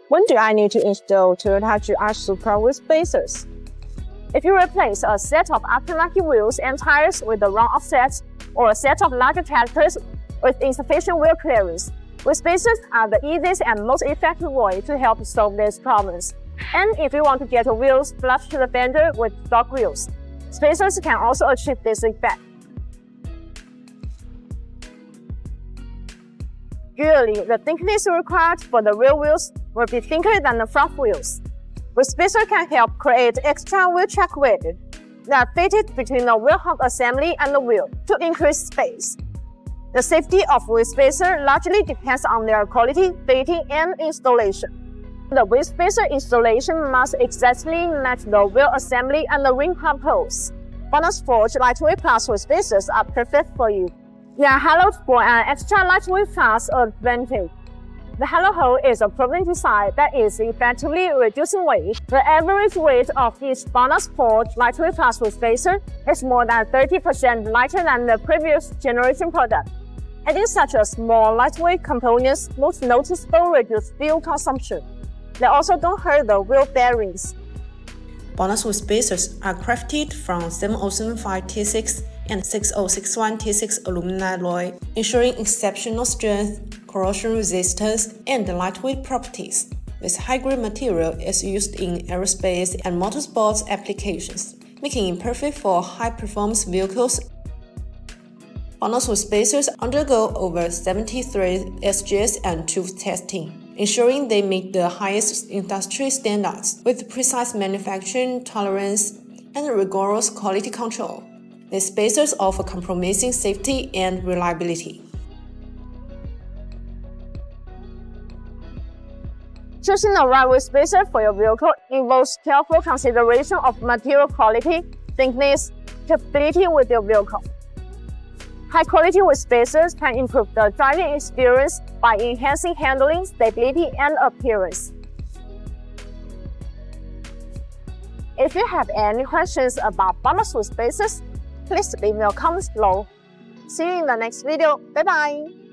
When do I need to install Toyota GR Supra with spacers? If you replace a set of aftermarket wheels and tires with the wrong offsets, or a set of larger tractors with insufficient wheel clearance, wheel spacers are the easiest and most effective way to help solve these problems. And if you want to get your wheels flush to the fender with stock wheels, spacers can also achieve this effect. Usually, the thickness required for the rear wheels will be thicker than the front wheels. The spacer can help create extra wheel track width that are fitted between the wheel hub assembly and the wheel to increase space. The safety of wheel spacer largely depends on their quality, fitting, and installation. The wheel spacer installation must exactly match the wheel assembly and the rim hub holes. BONOSS Forged lightweight plus wheel spacers are perfect for you. They are hollowed for an extra lightweight plus advantage. The hollow hole is a proven design that is effectively reducing weight. The average weight of each BONOSS Forged lightweight plus wheel spacer is more than 30% lighter than the previous generation product. Adding such a small lightweight components most noticeable reduce fuel consumption. They also don't hurt the wheel bearings. BONOSS wheel spacers are crafted from 7075 T6 and 6061 T6 aluminum alloy, ensuring exceptional strength, corrosion resistance, and lightweight properties. This high-grade material is used in aerospace and motorsports applications, making it perfect for high-performance vehicles. BONOSS wheel spacers undergo over 73 SGS and tooth testing, ensuring they meet the highest industry standards with precise manufacturing tolerance and rigorous quality control. These spacers offer compromising safety and reliability. Choosing the right wheel spacer for your vehicle involves careful consideration of material quality, thickness, compatibility with your vehicle. High-quality wheel spacers can improve the driving experience by enhancing handling, stability, and appearance. If you have any questions about BONOSS wheel spacers, please leave your comments below. See you in the next video. Bye-bye!